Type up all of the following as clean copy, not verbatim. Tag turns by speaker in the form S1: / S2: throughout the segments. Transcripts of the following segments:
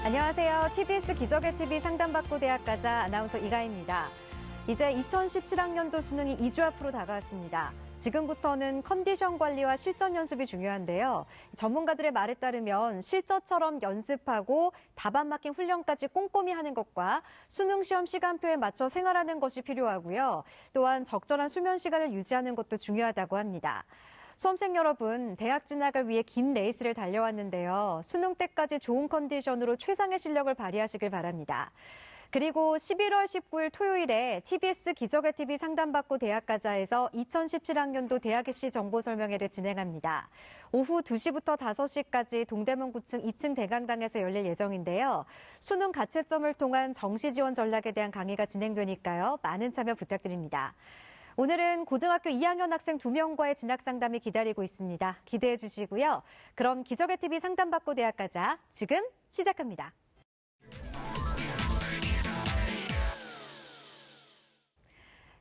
S1: 안녕하세요. TBS 기적의 TV 상담받고 대학가자 아나운서 이가희입니다. 이제 2017학년도 수능이 2주 앞으로 다가왔습니다. 지금부터는 컨디션 관리와 실전 연습이 중요한데요. 전문가들의 말에 따르면 실전처럼 연습하고 답안 마킹 훈련까지 꼼꼼히 하는 것과 수능 시험 시간표에 맞춰 생활하는 것이 필요하고요. 또한 적절한 수면 시간을 유지하는 것도 중요하다고 합니다. 수험생 여러분, 대학 진학을 위해 긴 레이스를 달려왔는데요. 수능 때까지 좋은 컨디션으로 최상의 실력을 발휘하시길 바랍니다. 그리고 11월 19일 토요일에 TBS 기적의 TV 상담받고 대학가자에서 2017학년도 대학 입시 정보 설명회를 진행합니다. 오후 2시부터 5시까지 동대문구청 2층 대강당에서 열릴 예정인데요. 수능 가채점을 통한 정시 지원 전략에 대한 강의가 진행되니까요. 많은 참여 부탁드립니다. 오늘은 고등학교 2학년 학생 2명과의 진학 상담이 기다리고 있습니다. 기대해 주시고요. 그럼 기적의 TV 상담받고 대학가자 지금 시작합니다.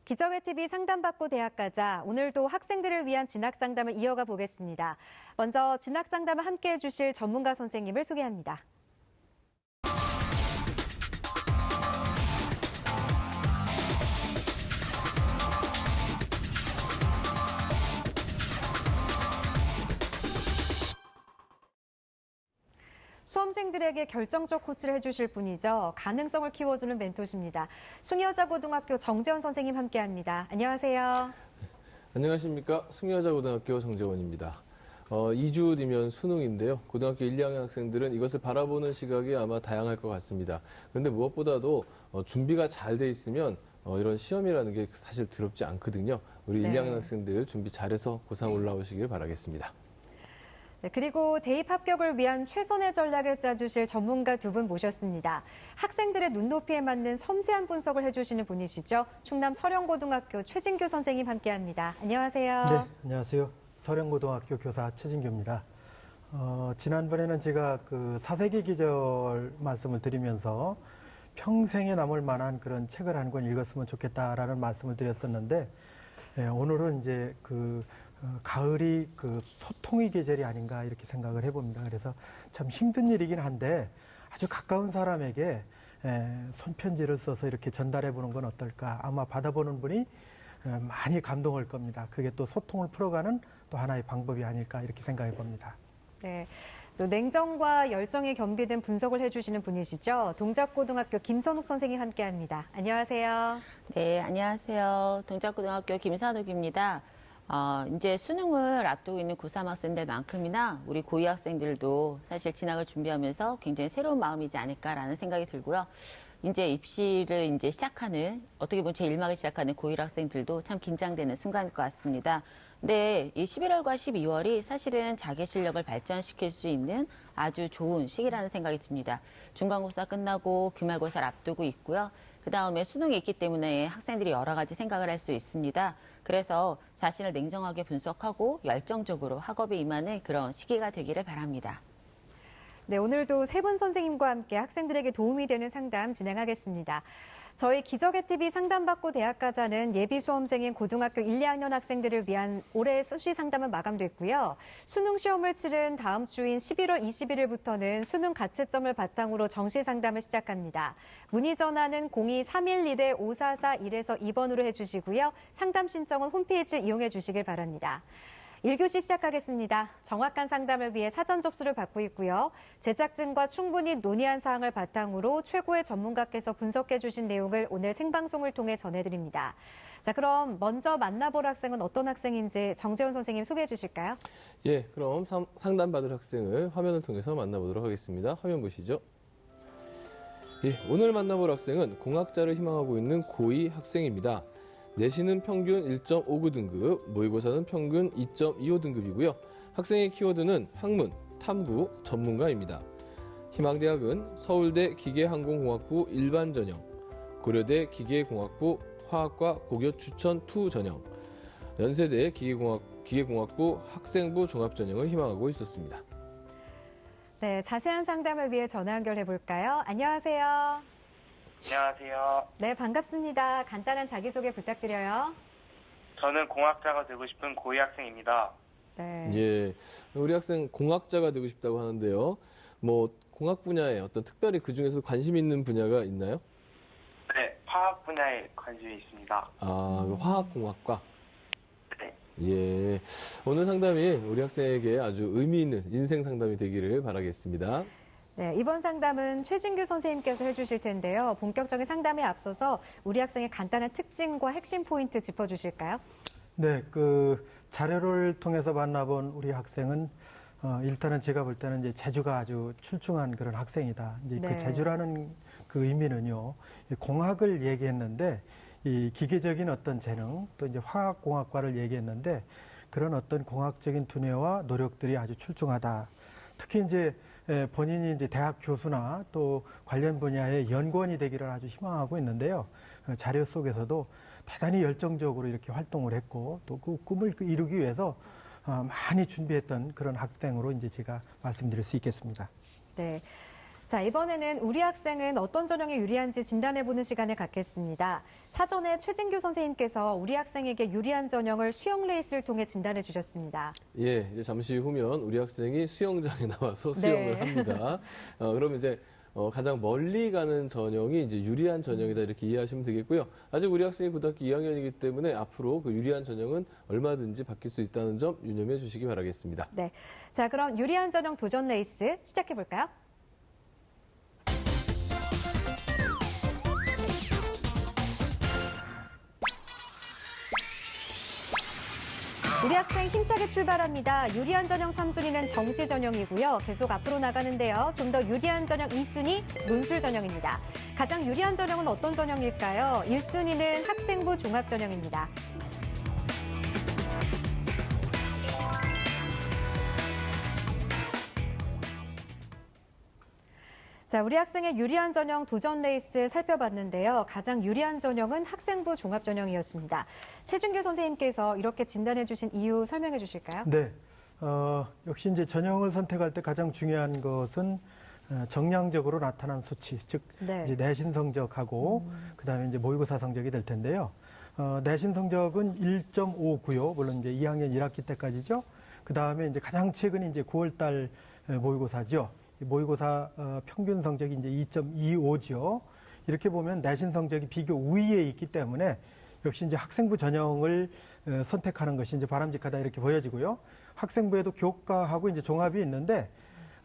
S1: 기적의 TV 상담받고 대학가자 오늘도 학생들을 위한 진학 상담을 이어가 보겠습니다. 먼저 진학 상담을 함께해 주실 전문가 선생님을 소개합니다. 수험생들에게 결정적 코치를 해주실 분이죠. 가능성을 키워주는 멘토십니다. 숭여자고등학교 정재원 선생님 함께합니다. 안녕하세요.
S2: 안녕하십니까. 숭여자고등학교 정재원입니다. 2주 뒤면 수능인데요. 고등학교 1, 2학년 학생들은 이것을 바라보는 시각이 아마 다양할 것 같습니다. 그런데 무엇보다도 준비가 잘 돼 있으면 이런 시험이라는 게 사실 두렵지 않거든요. 우리 1, 2학년 학생들 준비 잘해서 고3 올라오시길 바라겠습니다.
S1: 네, 그리고 대입 합격을 위한 최선의 전략을 짜주실 전문가 두 분 모셨습니다. 학생들의 눈높이에 맞는 섬세한 분석을 해주시는 분이시죠. 충남 서령고등학교 최진규 선생님 함께합니다. 안녕하세요.
S3: 네, 안녕하세요. 서령고등학교 교사 최진규입니다. 지난번에는 제가 그 사세기 기절 말씀을 드리면서 평생에 남을 만한 그런 책을 한 권 읽었으면 좋겠다라는 말씀을 드렸었는데, 오늘은 이제 가을이 그 소통의 계절이 아닌가 이렇게 생각을 해봅니다. 그래서 참 힘든 일이긴 한데 아주 가까운 사람에게 손편지를 써서 이렇게 전달해 보는 건 어떨까. 아마 받아보는 분이 많이 감동할 겁니다. 그게 또 소통을 풀어가는 또 하나의 방법이 아닐까 이렇게 생각해 봅니다.
S1: 네. 또 냉정과 열정이 겸비된 분석을 해주시는 분이시죠. 동작고등학교 김선욱 선생님 함께합니다. 안녕하세요.
S4: 네, 안녕하세요. 동작고등학교 김선욱입니다. 이제 수능을 앞두고 있는 고3 학생들만큼이나 우리 고2 학생들도 사실 진학을 준비하면서 굉장히 새로운 마음이지 않을까라는 생각이 들고요. 이제 입시를 이제 시작하는, 어떻게 보면 제1막을 시작하는 고1 학생들도 참 긴장되는 순간일 것 같습니다. 근데 이 11월과 12월이 사실은 자기 실력을 발전시킬 수 있는 아주 좋은 시기라는 생각이 듭니다. 중간고사 끝나고 기말고사를 앞두고 있고요. 그 다음에 수능이 있기 때문에 학생들이 여러 가지 생각을 할 수 있습니다. 그래서 자신을 냉정하게 분석하고 열정적으로 학업에 임하는 그런 시기가 되기를 바랍니다.
S1: 네, 오늘도 세 분 선생님과 함께 학생들에게 도움이 되는 상담 진행하겠습니다. 저희 기적의 TV 상담받고 대학가자는 예비 수험생인 고등학교 1, 2학년 학생들을 위한 올해 수시 상담은 마감됐고요. 수능 시험을 치른 다음 주인 11월 21일부터는 수능 가채점을 바탕으로 정시 상담을 시작합니다. 문의 전화는 02-311-5441에서 2번으로 해주시고요. 상담 신청은 홈페이지를 이용해 주시길 바랍니다. 1교시 시작하겠습니다. 정확한 상담을 위해 사전 접수를 받고 있고요. 제작진과 충분히 논의한 사항을 바탕으로 최고의 전문가께서 분석해 주신 내용을 오늘 생방송을 통해 전해드립니다. 자, 그럼 먼저 만나볼 학생은 어떤 학생인지 정재원 선생님 소개해 주실까요?
S2: 예, 그럼 상담받을 학생을 화면을 통해서 만나보도록 하겠습니다. 화면 보시죠. 예, 오늘 만나볼 학생은 공학자를 희망하고 있는 고2 학생입니다. 내신은 평균 1.59등급, 모의고사는 평균 2.25등급이고요. 학생의 키워드는 학문, 탐구, 전문가입니다. 희망대학은 서울대 기계항공공학부 일반 전형, 고려대 기계공학부 화학과 고교 추천 2 전형, 연세대 기계공학부 학생부 종합전형을 희망하고 있었습니다.
S1: 네, 자세한 상담을 위해 전화 연결해 볼까요? 안녕하세요.
S5: 안녕하세요.
S1: 네, 반갑습니다. 간단한 자기소개 부탁드려요.
S5: 저는 공학자가 되고 싶은 고2 학생입니다.
S1: 네.
S2: 예, 우리 학생 공학자가 되고 싶다고 하는데요. 뭐 공학 분야에 어떤 특별히 그 중에서 관심 있는 분야가 있나요?
S5: 네, 화학 분야에 관심이 있습니다.
S2: 그 화학공학과.
S5: 네,
S2: 예. 오늘 상담이 우리 학생에게 아주 의미 있는 인생 상담이 되기를 바라겠습니다.
S1: 네, 이번 상담은 최진규 선생님께서 해주실 텐데요. 본격적인 상담에 앞서서 우리 학생의 간단한 특징과 핵심 포인트 짚어주실까요?
S3: 네, 그 자료를 통해서 만나본 우리 학생은 일단은 제가 볼 때는 이제 재주가 아주 출중한 그런 학생이다. 이제
S1: 네.
S3: 그 재주라는 그 의미는요, 이 공학을 얘기했는데 이 기계적인 어떤 재능 또 이제 화학공학과를 얘기했는데 그런 어떤 공학적인 두뇌와 노력들이 아주 출중하다. 특히 이제 본인이 이제 대학 교수나 또 관련 분야의 연구원이 되기를 아주 희망하고 있는데요. 자료 속에서도 대단히 열정적으로 이렇게 활동을 했고 또 그 꿈을 이루기 위해서 많이 준비했던 그런 학생으로 이제 제가 말씀드릴 수 있겠습니다.
S1: 네. 자, 이번에는 우리 학생은 어떤 전형에 유리한지 진단해보는 시간을 갖겠습니다. 사전에 최진규 선생님께서 우리 학생에게 유리한 전형을 수영 레이스를 통해 진단해 주셨습니다.
S2: 예, 이제 잠시 후면 우리 학생이 수영장에 나와서 수영을
S1: 네.
S2: 합니다. 그럼 이제 가장 멀리 가는 전형이 이제 유리한 전형이다 이렇게 이해하시면 되겠고요. 아직 우리 학생이 고등학교 2학년이기 때문에 앞으로 그 유리한 전형은 얼마든지 바뀔 수 있다는 점 유념해 주시기 바라겠습니다.
S1: 네. 자, 그럼 유리한 전형 도전 레이스 시작해 볼까요? 우리 학생 힘차게 출발합니다. 유리한 전형 3순위는 정시 전형이고요. 계속 앞으로 나가는데요. 좀 더 유리한 전형 2순위 논술 전형입니다. 가장 유리한 전형은 어떤 전형일까요? 1순위는 학생부 종합 전형입니다. 자, 우리 학생의 유리한 전형 도전 레이스 살펴봤는데요. 가장 유리한 전형은 학생부 종합 전형이었습니다. 최준규 선생님께서 이렇게 진단해 주신 이유 설명해 주실까요?
S3: 네, 역시 이제 전형을 선택할 때 가장 중요한 것은 정량적으로 나타난 수치, 즉
S1: 네.
S3: 이제 내신 성적하고 그다음에 이제 모의고사 성적이 될 텐데요. 내신 성적은 1.59요. 물론 이제 2학년 1학기 때까지죠. 그다음에 이제 가장 최근이 이제 9월 달 모의고사죠. 모의고사 평균 성적이 이제 2.25죠. 이렇게 보면 내신 성적이 비교 우위에 있기 때문에 역시 이제 학생부 전형을 선택하는 것이 이제 바람직하다 이렇게 보여지고요. 학생부에도 교과하고 이제 종합이 있는데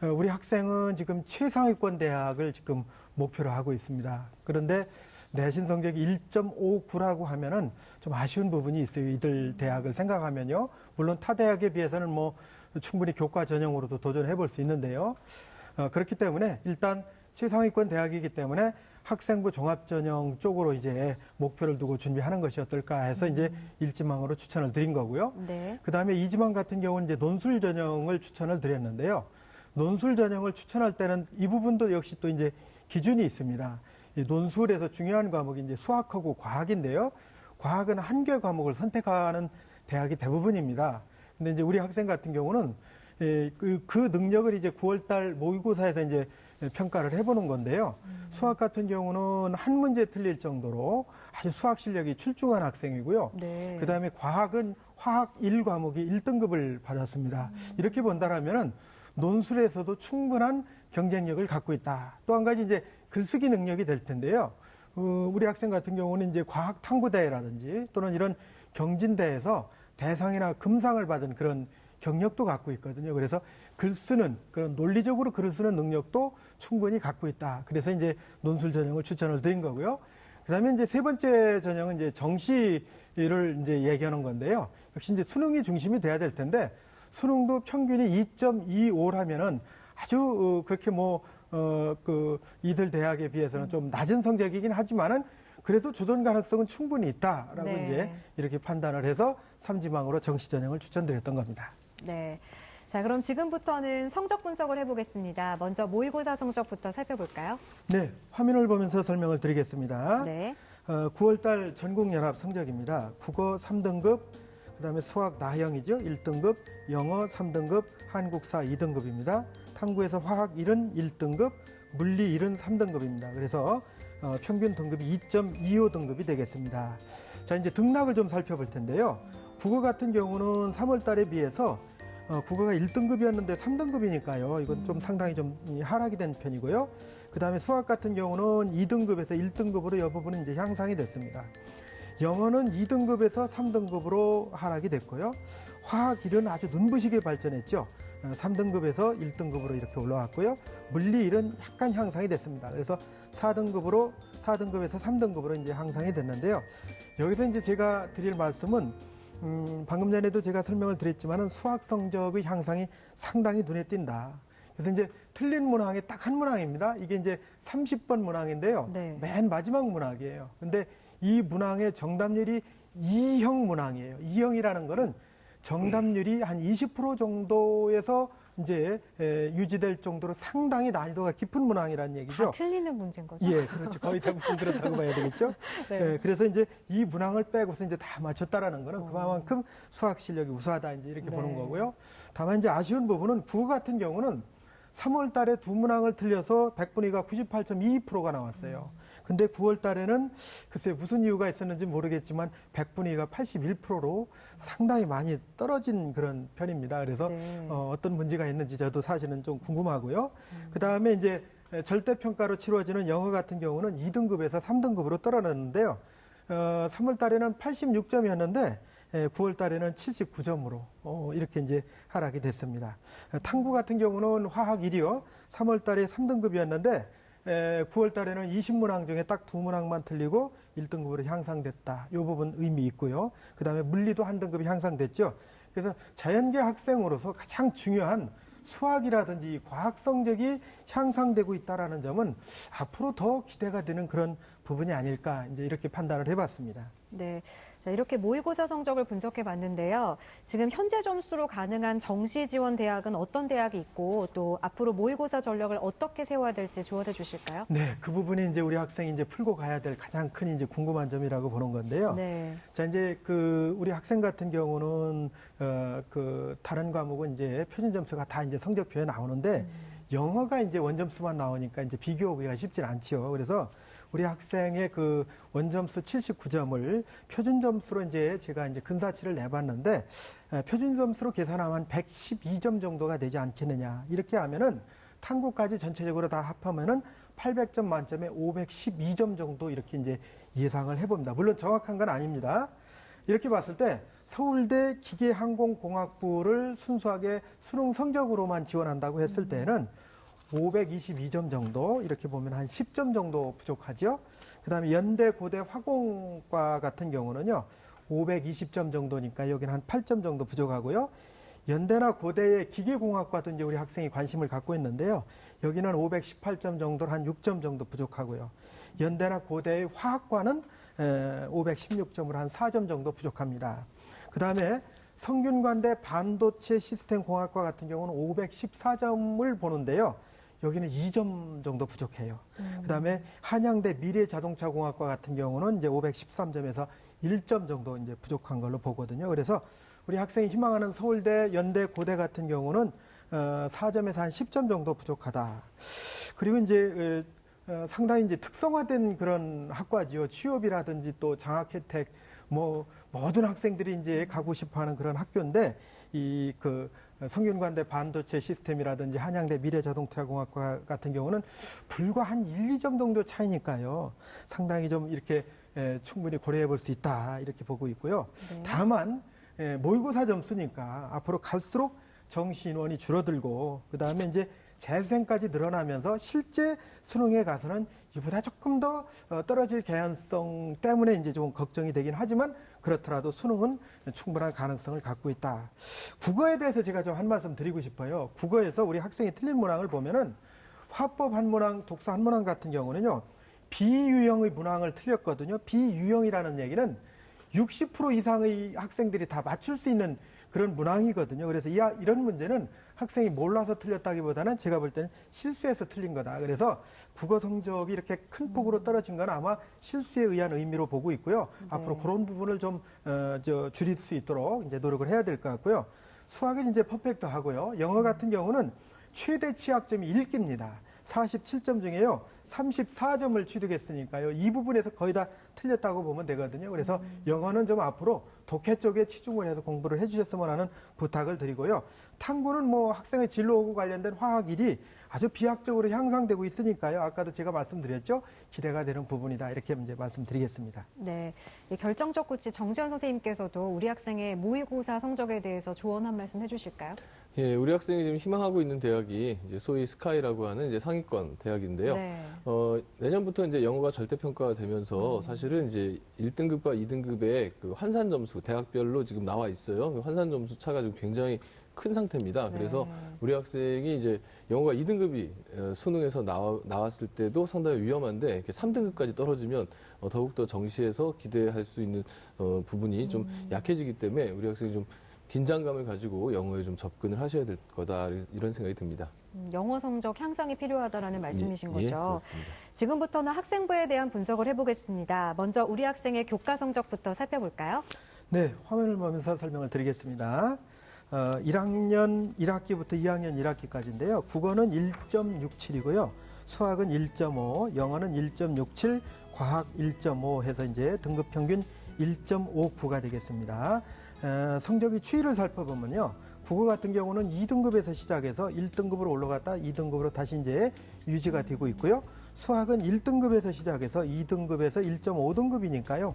S3: 우리 학생은 지금 최상위권 대학을 지금 목표로 하고 있습니다. 그런데 내신 성적이 1.59라고 하면은 좀 아쉬운 부분이 있어요. 이들 대학을 생각하면요. 물론 타 대학에 비해서는 뭐 충분히 교과 전형으로도 도전해 볼 수 있는데요. 그렇기 때문에 일단 최상위권 대학이기 때문에 학생부 종합전형 쪽으로 이제 목표를 두고 준비하는 것이 어떨까 해서 이제 1지망으로 추천을 드린 거고요.
S1: 네.
S3: 그다음에 2지망 같은 경우는 이제 논술 전형을 추천을 드렸는데요. 논술 전형을 추천할 때는 이 부분도 역시 또 이제 기준이 있습니다. 이 논술에서 중요한 과목이 이제 수학하고 과학인데요. 과학은 한 개 과목을 선택하는 대학이 대부분입니다. 근데 이제 우리 학생 같은 경우는 그 능력을 이제 9월달 모의고사에서 이제 평가를 해보는 건데요. 수학 같은 경우는 한 문제 틀릴 정도로 아주 수학 실력이 출중한 학생이고요.
S1: 네.
S3: 그다음에 과학은 화학 1과목이 1등급을 받았습니다. 이렇게 본다라면은 논술에서도 충분한 경쟁력을 갖고 있다. 또 한 가지 이제 글쓰기 능력이 될 텐데요. 우리 학생 같은 경우는 이제 과학 탐구대회라든지 또는 이런 경진대회에서 대상이나 금상을 받은 그런 경력도 갖고 있거든요. 그래서 글 쓰는 그런 논리적으로 글을 쓰는 능력도 충분히 갖고 있다. 그래서 이제 논술 전형을 추천을 드린 거고요. 그다음에 이제 세 번째 전형은 이제 정시를 이제 얘기하는 건데요. 역시 이제 수능이 중심이 돼야 될 텐데 수능도 평균이 2.25라면은 아주 그렇게 이들 대학에 비해서는 좀 낮은 성적이긴 하지만은 그래도 조전 가능성은 충분히 있다라고
S1: 네.
S3: 이제 이렇게 판단을 해서 3지망으로 정시 전형을 추천드렸던 겁니다.
S1: 네. 자, 그럼 지금부터는 성적 분석을 해보겠습니다. 먼저 모의고사 성적부터 살펴볼까요?
S3: 네, 화면을 보면서 설명을 드리겠습니다.
S1: 네.
S3: 9월달 전국연합 성적입니다. 국어 3등급, 그다음에 수학 나형이죠. 1등급, 영어 3등급, 한국사 2등급입니다. 탐구에서 화학 1은 1등급, 물리 1은 3등급입니다. 그래서 평균 등급이 2.25등급이 되겠습니다. 자, 이제 등락을 좀 살펴볼 텐데요. 국어 같은 경우는 3월 달에 비해서 국어가 1등급이었는데 3등급이니까요. 이건 좀 상당히 좀 하락이 된 편이고요. 그다음에 수학 같은 경우는 2등급에서 1등급으로 이 부분은 이제 향상이 됐습니다. 영어는 2등급에서 3등급으로 하락이 됐고요. 화학, 일은 아주 눈부시게 발전했죠. 3등급에서 1등급으로 이렇게 올라왔고요. 물리, 일은 약간 향상이 됐습니다. 그래서 4등급에서 3등급으로 이제 향상이 됐는데요. 여기서 이제 제가 드릴 말씀은 방금 전에도 제가 설명을 드렸지만은 수학 성적의 향상이 상당히 눈에 띈다. 그래서 이제 틀린 문항이 딱 한 문항입니다. 이게 이제 30번 문항인데요.
S1: 네.
S3: 맨 마지막 문항이에요. 근데 이 문항의 정답률이 2형 문항이에요. 2형이라는 거는 정답률이 한 20% 정도에서 이제 유지될 정도로 상당히 난이도가 깊은 문항이라는 얘기죠.
S1: 다 틀리는 문제인 거죠?
S3: 예, 그렇죠. 거의 대부분 그렇다고 봐야 되겠죠.
S1: 네.
S3: 예, 그래서 이제 이 문항을 빼고서 이제 다 맞췄다라는 거는 그만큼 수학 실력이 우수하다 이제 이렇게
S1: 네.
S3: 보는 거고요. 다만 이제 아쉬운 부분은 국어 같은 경우는 3월 달에 두 문항을 틀려서 100분위가 98.22%가 나왔어요. 근데 9월 달에는 글쎄 무슨 이유가 있었는지 모르겠지만 100분위가 81%로 상당히 많이 떨어진 그런 편입니다. 그래서
S1: 네.
S3: 어떤 문제가 있는지 저도 사실은 좀 궁금하고요. 그다음에 이제 절대평가로 치루어지는 영어 같은 경우는 2등급에서 3등급으로 떨어졌는데요. 3월 달에는 86점이었는데 9월 달에는 79점으로 이렇게 이제 하락이 됐습니다. 탐구 같은 경우는 화학 1위요. 3월 달에 3등급이었는데 9월 달에는 20문항 중에 딱 2문항만 틀리고 1등급으로 향상됐다. 이 부분 의미 있고요. 그다음에 물리도 한 등급이 향상됐죠. 그래서 자연계 학생으로서 가장 중요한 수학이라든지 과학 성적이 향상되고 있다라는 점은 앞으로 더 기대가 되는 그런 부분이 아닐까 이제 이렇게 판단을 해봤습니다.
S1: 네. 자, 이렇게 모의고사 성적을 분석해 봤는데요. 지금 현재 점수로 가능한 정시 지원 대학은 어떤 대학이 있고 또 앞으로 모의고사 전력을 어떻게 세워야 될지 조언해 주실까요?
S3: 네, 그 부분이 이제 우리 학생이 이제 풀고 가야 될 가장 큰 이제 궁금한 점이라고 보는 건데요.
S1: 네.
S3: 자, 이제 그 우리 학생 같은 경우는 그 다른 과목은 이제 표준 점수가 다 이제 성적표에 나오는데 영어가 이제 원점수만 나오니까 이제 비교하기가 쉽진 않지요. 그래서 우리 학생의 그 원점수 79점을 표준 점수로 이제 제가 이제 근사치를 내봤는데 표준 점수로 계산하면 112점 정도가 되지 않겠느냐. 이렇게 하면은 탐구까지 전체적으로 다 합하면은 800점 만점에 512점 정도 이렇게 이제 예상을 해봅니다. 물론 정확한 건 아닙니다. 이렇게 봤을 때 서울대 기계항공공학부를 순수하게 수능 성적으로만 지원한다고 했을 때는 522점 정도 이렇게 보면 한 10점 정도 부족하죠. 그다음에 연대 고대 화공과 같은 경우는요. 520점 정도니까 여기는 한 8점 정도 부족하고요. 연대나 고대의 기계공학과도 이제 우리 학생이 관심을 갖고 있는데요. 여기는 518점 정도 한 6점 정도 부족하고요. 연대나 고대의 화학과는 516점으로 한 4점 정도 부족합니다. 그다음에 성균관대 반도체 시스템 공학과 같은 경우는 514점을 보는데요. 여기는 2점 정도 부족해요. 그다음에 한양대 미래자동차공학과 같은 경우는 이제 513점에서 1점 정도 이제 부족한 걸로 보거든요. 그래서 우리 학생이 희망하는 서울대, 연대, 고대 같은 경우는 4점에서 한 10점 정도 부족하다. 그리고 이제 상당히 이제 특성화된 그런 학과지요. 취업이라든지 또 장학 혜택, 뭐 모든 학생들이 이제 가고 싶어하는 그런 학교인데 이 그 성균관대 반도체 시스템이라든지 한양대 미래자동차공학과 같은 경우는 불과 한 1, 2점 정도 차이니까요. 상당히 좀 이렇게 충분히 고려해 볼 수 있다 이렇게 보고 있고요.
S1: 네.
S3: 다만 모의고사 점수니까 앞으로 갈수록 정시 인원이 줄어들고 그다음에 이제 재수생까지 늘어나면서 실제 수능에 가서는 이보다 조금 더 떨어질 개연성 때문에 이제 좀 걱정이 되긴 하지만 그렇더라도 수능은 충분한 가능성을 갖고 있다. 국어에 대해서 제가 좀 한 말씀 드리고 싶어요. 국어에서 우리 학생이 틀린 문항을 보면은 화법 한 문항, 독서 한 문항 같은 경우는요. 비유형의 문항을 틀렸거든요. 비유형이라는 얘기는 60% 이상의 학생들이 다 맞출 수 있는 그런 문항이거든요. 그래서 이런 문제는 학생이 몰라서 틀렸다기보다는 제가 볼 때는 실수해서 틀린 거다. 그래서 국어 성적이 이렇게 큰 폭으로 떨어진 건 아마 실수에 의한 의미로 보고 있고요.
S1: 네.
S3: 앞으로 그런 부분을 좀 줄일 수 있도록 이제 노력을 해야 될 것 같고요. 수학은 이제 퍼펙트 하고요. 영어 같은 경우는 최대 취약점이 읽기입니다. 47점 중에요. 34점을 취득했으니까요. 이 부분에서 거의 다 틀렸다고 보면 되거든요. 그래서 영어는 좀 앞으로 독해 쪽에 치중을 해서 공부를 해주셨으면 하는 부탁을 드리고요. 탐구는 뭐 학생의 진로하고 관련된 화학일이 아주 비약적으로 향상되고 있으니까요. 아까도 제가 말씀드렸죠. 기대가 되는 부분이다. 이렇게 이제 말씀드리겠습니다.
S1: 네, 이 결정적 코치 정지현 선생님께서도 우리 학생의 모의고사 성적에 대해서 조언 한 말씀 해주실까요?
S2: 예, 우리 학생이 지금 희망하고 있는 대학이 이제 소위 스카이라고 하는 이제 상위권 대학인데요.
S1: 네.
S2: 내년부터 이제 영어가 절대평가가 되면서 사실은 이제 1등급과 2등급의 그 환산 점수, 대학별로 지금 나와 있어요. 환산 점수 차가 지금 굉장히 큰 상태입니다. 그래서
S1: 네.
S2: 우리 학생이 이제 영어가 2등급이 수능에서 나왔을 때도 상당히 위험한데 이렇게 3등급까지 떨어지면 더욱더 정시해서 기대할 수 있는 부분이 좀 약해지기 때문에 우리 학생이 좀 긴장감을 가지고 영어에 좀 접근을 하셔야 될 거다 이런 생각이 듭니다.
S1: 영어 성적 향상이 필요하다라는 말씀이신
S2: 예,
S1: 거죠.
S2: 그렇습니다.
S1: 지금부터는 학생부에 대한 분석을 해보겠습니다. 먼저 우리 학생의 교과 성적부터 살펴볼까요?
S3: 네, 화면을 보면서 설명을 드리겠습니다. 1학년 1학기부터 2학년 1학기까지인데요. 국어는 1.67이고요. 수학은 1.5, 영어는 1.67, 과학 1.5 해서 이제 등급 평균 1.59가 되겠습니다. 성적의 추이를 살펴보면요. 국어 같은 경우는 2등급에서 시작해서 1등급으로 올라갔다 2등급으로 다시 이제 유지가 되고 있고요. 수학은 1등급에서 시작해서 2등급에서 1.5등급이니까요.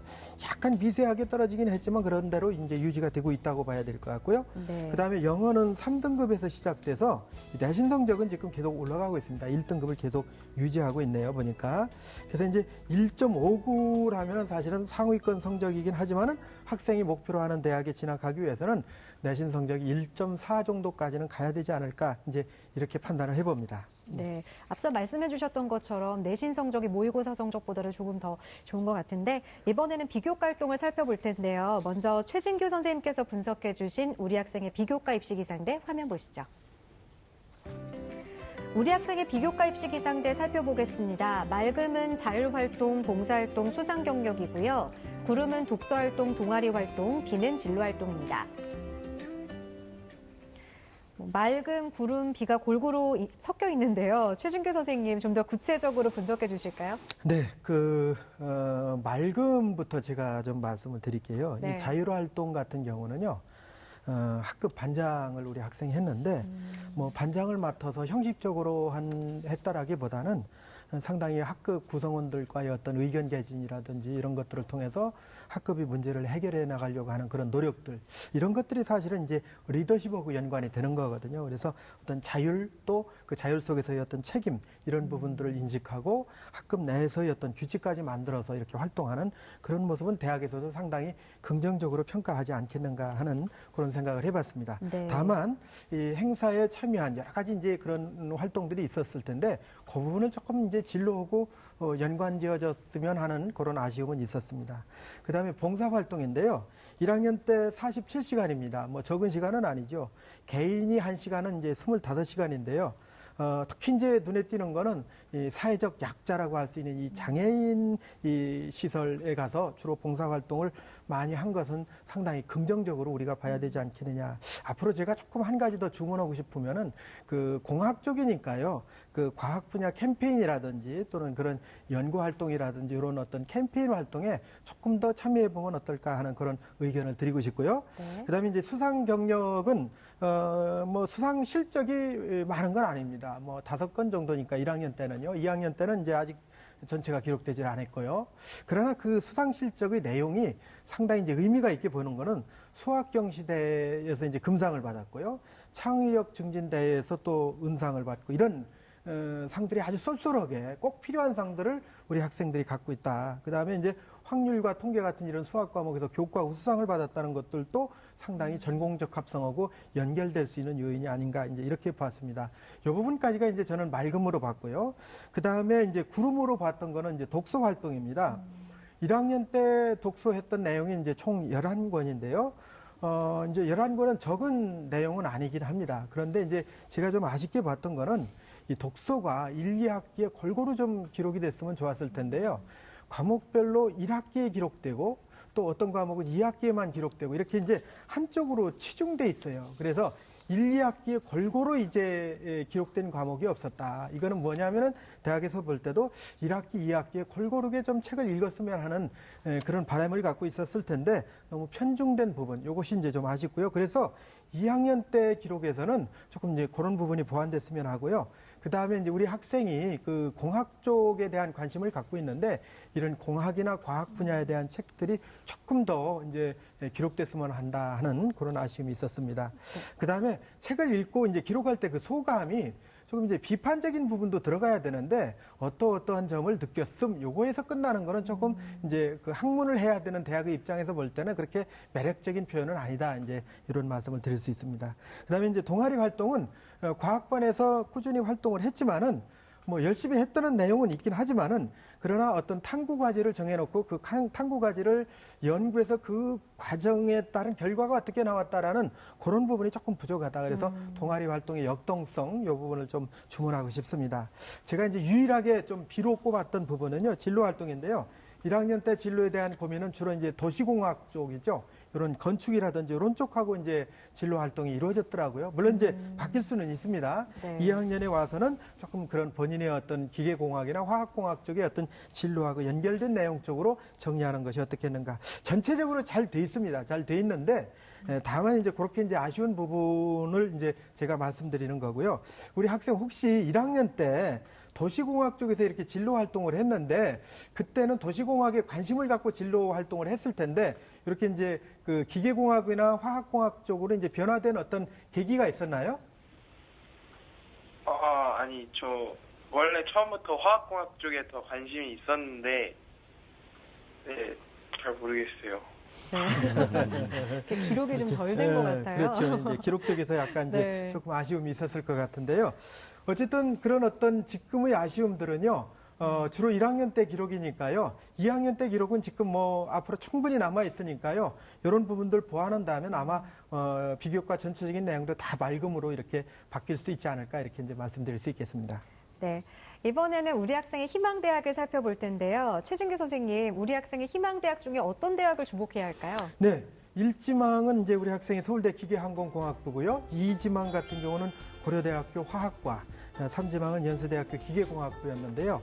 S3: 약간 미세하게 떨어지긴 했지만 그런 대로 이제 유지가 되고 있다고 봐야 될 것 같고요.
S1: 네.
S3: 그다음에 영어는 3등급에서 시작돼서 내신 성적은 지금 계속 올라가고 있습니다. 1등급을 계속 유지하고 있네요. 보니까. 그래서 이제 1.59라면 사실은 상위권 성적이긴 하지만은 학생이 목표로 하는 대학에 진학하기 위해서는 내신 성적이 1.4 정도까지는 가야 되지 않을까 이제 이렇게 판단을 해봅니다.
S1: 네, 앞서 말씀해 주셨던 것처럼 내신 성적이 모의고사 성적보다는 조금 더 좋은 것 같은데 이번에는 비교과 활동을 살펴볼 텐데요. 먼저 최진규 선생님께서 분석해 주신 우리 학생의 비교과 입시 기상대 화면 보시죠. 우리 학생의 비교과 입시 기상대 살펴보겠습니다. 맑음은 자율활동, 봉사활동, 수상 경력이고요. 구름은 독서활동, 동아리 활동, 비는 진로활동입니다. 맑음, 구름, 비가 골고루 섞여 있는데요. 최준규 선생님 좀 더 구체적으로 분석해 주실까요?
S3: 네, 맑음부터 제가 좀 말씀을 드릴게요.
S1: 네.
S3: 이 자율활동 같은 경우는요, 학급 반장을 우리 학생이 했는데, 뭐 반장을 맡아서 형식적으로 했다라기보다는 상당히 학급 구성원들과의 어떤 의견 개진이라든지 이런 것들을 통해서 학급이 문제를 해결해 나가려고 하는 그런 노력들, 이런 것들이 사실은 이제 리더십하고 연관이 되는 거거든요. 그래서 어떤 자율 또 그 자율 속에서의 어떤 책임 이런 부분들을 인식하고 학급 내에서의 어떤 규칙까지 만들어서 이렇게 활동하는 그런 모습은 대학에서도 상당히 긍정적으로 평가하지 않겠는가 하는 그런 생각을 해봤습니다.
S1: 네.
S3: 다만 이 행사에 참여한 여러 가지 이제 그런 활동들이 있었을 텐데 그 부분은 조금 이제 진로하고 연관지어졌으면 하는 그런 아쉬움은 있었습니다. 그다음에 봉사활동인데요. 1학년 때 47시간입니다. 뭐 적은 시간은 아니죠. 개인이 1시간은 이제 25시간인데요. 특히 이제 눈에 띄는 거는 이 사회적 약자라고 할 수 있는 이 장애인 이 시설에 가서 주로 봉사활동을 많이 한 것은 상당히 긍정적으로 우리가 봐야 되지 않겠느냐. 앞으로 제가 조금 한 가지 더 주문하고 싶으면은 그 공학 쪽이니까요. 그 과학 분야 캠페인이라든지 또는 그런 연구 활동이라든지 이런 어떤 캠페인 활동에 조금 더 참여해 보면 어떨까 하는 그런 의견을 드리고 싶고요.
S1: 네.
S3: 그다음에 이제 수상 경력은 뭐 수상 실적이 많은 건 아닙니다. 뭐 5건 정도니까 1학년 때는요. 2학년 때는 이제 아직 전체가 기록되질 않았고요. 그러나 그 수상 실적의 내용이 상당히 이제 의미가 있게 보는 거는 수학경시대에서 이제 금상을 받았고요. 창의력 증진대회에서 또 은상을 받고 이런 상들이 아주 쏠쏠하게 꼭 필요한 상들을 우리 학생들이 갖고 있다. 그다음에 이제 확률과 통계 같은 이런 수학 과목에서 교과 우수상을 받았다는 것들도 상당히 전공적 합성하고 연결될 수 있는 요인이 아닌가 이제 이렇게 봤습니다. 이 부분까지가 이제 저는 맑음으로 봤고요. 그다음에 이제 구름으로 봤던 거는 이제 독서 활동입니다. 1학년 때 독서했던 내용이 이제 총 11권인데요. 이제 11권은 적은 내용은 아니긴 합니다. 그런데 이제 제가 좀 아쉽게 봤던 거는 이 독서가 1, 2학기에 골고루 좀 기록이 됐으면 좋았을 텐데요. 과목별로 1학기에 기록되고 또 어떤 과목은 2학기에만 기록되고 이렇게 이제 한쪽으로 치중돼 있어요. 그래서 1, 2학기에 골고루 이제 기록된 과목이 없었다. 이거는 뭐냐면은 대학에서 볼 때도 1학기, 2학기에 골고루게 좀 책을 읽었으면 하는 그런 바람을 갖고 있었을 텐데 너무 편중된 부분, 이것이 이제 좀 아쉽고요. 그래서 2학년 때 기록에서는 조금 이제 그런 부분이 보완됐으면 하고요. 그 다음에 이제 우리 학생이 그 공학 쪽에 대한 관심을 갖고 있는데 이런 공학이나 과학 분야에 대한 책들이 조금 더 이제 기록됐으면 한다 하는 그런 아쉬움이 있었습니다. 그 다음에 책을 읽고 이제 기록할 때 그 소감이 조금 이제 비판적인 부분도 들어가야 되는데 어떠한 점을 느꼈음 요거에서 끝나는 거는 조금 이제 그 학문을 해야 되는 대학의 입장에서 볼 때는 그렇게 매력적인 표현은 아니다 이제 이런 말씀을 드릴 수 있습니다. 그다음에 이제 동아리 활동은 과학반에서 꾸준히 활동을 했지만은 뭐 열심히 했다는 내용은 있긴 하지만은 그러나 어떤 탐구 과제를 정해놓고 그 탐구 과제를 연구해서 그 과정에 따른 결과가 어떻게 나왔다라는 그런 부분이 조금 부족하다. 그래서 동아리 활동의 역동성 이 부분을 좀 주문하고 싶습니다. 제가 이제 유일하게 좀 비로 꼽았던 부분은요 진로 활동인데요. 1학년 때 진로에 대한 고민은 주로 이제 도시공학 쪽이죠. 이런 건축이라든지 이런 쪽하고 이제 진로 활동이 이루어졌더라고요. 물론 이제 바뀔 수는 있습니다.
S1: 네.
S3: 2학년에 와서는 조금 그런 본인의 어떤 기계공학이나 화학공학 쪽의 어떤 진로하고 연결된 내용 쪽으로 정리하는 것이 어떻겠는가. 전체적으로 잘 돼 있습니다. 잘 돼 있는데 다만 이제 그렇게 이제 아쉬운 부분을 이제 제가 말씀드리는 거고요. 우리 학생 혹시 1학년 때 도시공학 쪽에서 이렇게 진로 활동을 했는데 그때는 도시공학에 관심을 갖고 진로 활동을 했을 텐데 이렇게 이제 그 기계공학이나 화학공학 쪽으로 이제 변화된 어떤 계기가 있었나요?
S5: 아니, 저 원래 처음부터 화학공학 쪽에 더 관심이 있었는데, 네, 잘 모르겠어요.
S1: 네. 기록이 좀 덜 된 것 같아요.
S3: 그렇죠. 이제 기록 쪽에서 약간 이제
S1: 네.
S3: 조금 아쉬움이 있었을 것 같은데요. 어쨌든 그런 어떤 지금의 아쉬움들은요. 주로 1학년 때 기록이니까요. 2학년 때 기록은 지금 뭐 앞으로 충분히 남아 있으니까요. 이런 부분들 보완한다면 아마 비교과 전체적인 내용도 다 맑음으로 이렇게 바뀔 수 있지 않을까 이렇게 이제 말씀드릴 수 있겠습니다.
S1: 네. 이번에는 우리 학생의 희망대학을 살펴볼 텐데요. 최준규 선생님, 우리 학생의 희망대학 중에 어떤 대학을 주목해야 할까요?
S3: 네. 1지망은 이제 우리 학생이 서울대 기계항공공학부고요. 2지망 같은 경우는 고려대학교 화학과, 3지망은 연세대학교 기계공학부였는데요.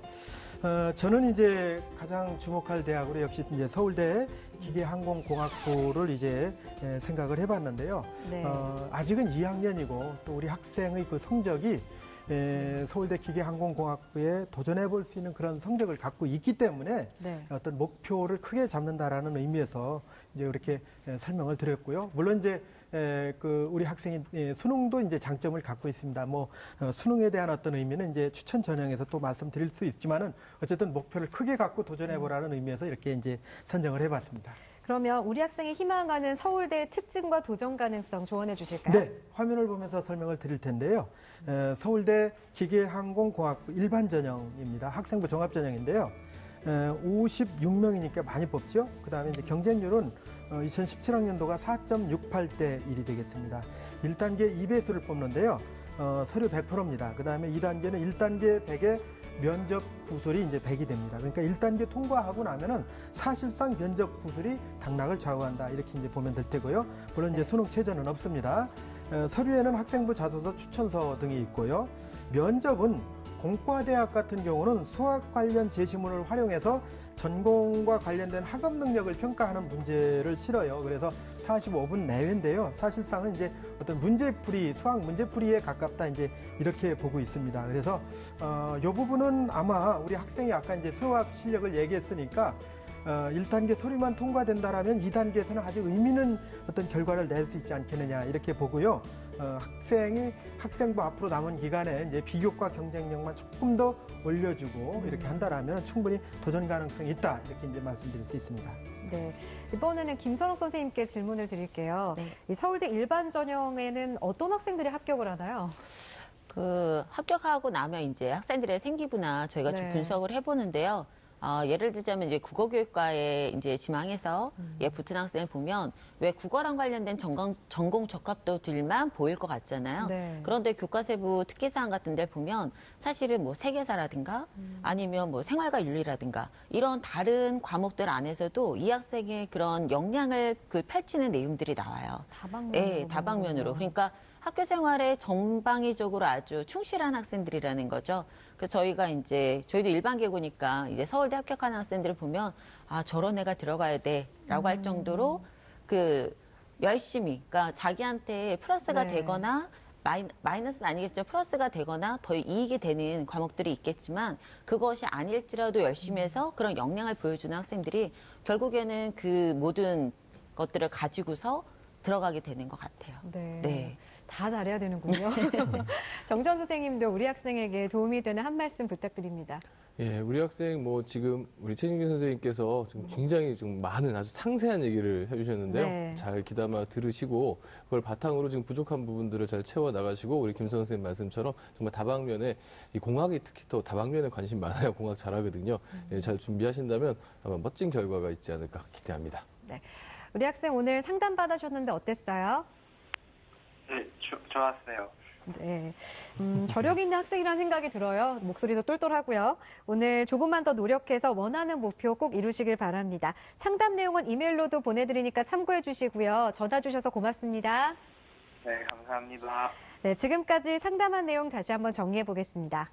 S3: 저는 이제 가장 주목할 대학으로 역시 이제 서울대 기계항공공학부를 이제 생각을 해봤는데요.
S1: 네.
S3: 아직은 2학년이고 또 우리 학생의 그 성적이 서울대 기계항공공학부에 도전해 볼 수 있는 그런 성적을 갖고 있기 때문에
S1: 네.
S3: 어떤 목표를 크게 잡는다라는 의미에서 이제 이렇게 설명을 드렸고요. 물론 이제 그 우리 학생이 수능도 이제 장점을 갖고 있습니다. 뭐 수능에 대한 어떤 의미는 이제 추천 전형에서 또 말씀드릴 수 있지만은 어쨌든 목표를 크게 갖고 도전해 보라는 의미에서 이렇게 이제 선정을 해봤습니다.
S1: 그러면 우리 학생이 희망하는 서울대의 특징과 도전 가능성 조언해 주실까요?
S3: 네, 화면을 보면서 설명을 드릴 텐데요. 서울대 기계항공공학부 일반 전형입니다. 학생부 종합 전형인데요. 56명이니까 많이 뽑죠. 그다음에 이제 경쟁률은 2017학년도가 4.68대 1이 되겠습니다. 1단계 2배수를 뽑는데요. 서류 100%입니다. 그다음에 2단계는 1단계 100에 면접 구술이 이제 100이 됩니다. 그러니까 1단계 통과하고 나면은 사실상 면접 구술이 당락을 좌우한다. 이렇게 이제 보면 될 테고요. 물론 이제 수능 최저는 없습니다. 서류에는 학생부 자소서 추천서 등이 있고요. 면접은 공과대학 같은 경우는 수학 관련 제시문을 활용해서 전공과 관련된 학업 능력을 평가하는 문제를 치러요. 그래서 45분 내외인데요. 사실상은 이제 어떤 문제풀이, 수학 문제풀이에 가깝다 이제 이렇게 보고 있습니다. 그래서 이 부분은 아마 우리 학생이 아까 이제 수학 실력을 얘기했으니까 1단계 서류만 통과된다라면 2단계에서는 아주 의미 있는 어떤 결과를 낼 수 있지 않겠느냐 이렇게 보고요. 학생이 학생부 앞으로 남은 기간에 이제 비교과 경쟁력만 조금 더 올려주고 이렇게 한다라면 충분히 도전 가능성이 있다 이렇게 이제 말씀드릴 수 있습니다.
S1: 네. 이번에는 김선욱 선생님께 질문을 드릴게요.
S4: 네.
S1: 이 서울대 일반 전형에는 어떤 학생들이 합격을 하나요?
S4: 그 합격하고 나면 이제 학생들의 생기부나 저희가 좀
S1: 네.
S4: 분석을 해보는데요. 예를 들자면 이제 국어교육과에 이제 지망해서 붙은 학생을 보면 왜 국어랑 관련된 전공 적합도들만 보일 것 같잖아요.
S1: 네.
S4: 그런데 교과세부 특기사항 같은 데 보면 사실은 뭐 세계사라든가 아니면 뭐 생활과 윤리라든가 이런 다른 과목들 안에서도 이 학생의 그런 역량을 그 펼치는 내용들이 나와요.
S1: 다방면으로.
S4: 네, 다방면으로. 그러니까 학교 생활에 전방위적으로 아주 충실한 학생들이라는 거죠. 그 저희가 이제 저희도 일반계고니까 이제 서울대 합격하는 학생들을 보면 아 저런 애가 들어가야 돼라고 할 정도로 그 열심히 그러니까 자기한테 플러스가
S1: 네.
S4: 되거나 마이너스는 아니겠죠. 플러스가 되거나 더 이익이 되는 과목들이 있겠지만 그것이 아닐지라도 열심히 해서 그런 역량을 보여주는 학생들이 결국에는 그 모든 것들을 가지고서 들어가게 되는 것 같아요.
S1: 네.
S4: 네.
S1: 다 잘해야 되는군요. 정전 선생님도 우리 학생에게 도움이 되는 한 말씀 부탁드립니다.
S2: 예, 우리 학생 지금 우리 최진규 선생님께서 지금 굉장히 좀 많은 아주 상세한 얘기를 해주셨는데요.
S1: 네.
S2: 잘 귀담아 들으시고 그걸 바탕으로 지금 부족한 부분들을 잘 채워 나가시고 우리 김 선생님 말씀처럼 정말 다방면에 이 공학이 특히 더 다방면에 관심 많아요. 공학 잘하거든요. 예, 잘 준비하신다면 아마 멋진 결과가 있지 않을까 기대합니다.
S1: 우리 학생 오늘 상담 받으셨는데 어땠어요?
S5: 네, 좋았어요.
S1: 네, 저력 있는 학생이라는 생각이 들어요. 목소리도 똘똘하고요. 오늘 조금만 더 노력해서 원하는 목표 꼭 이루시길 바랍니다. 상담 내용은 이메일로도 보내드리니까 참고해 주시고요. 전화 주셔서 고맙습니다.
S5: 네, 감사합니다.
S1: 네, 지금까지 상담한 내용 다시 한번 정리해 보겠습니다.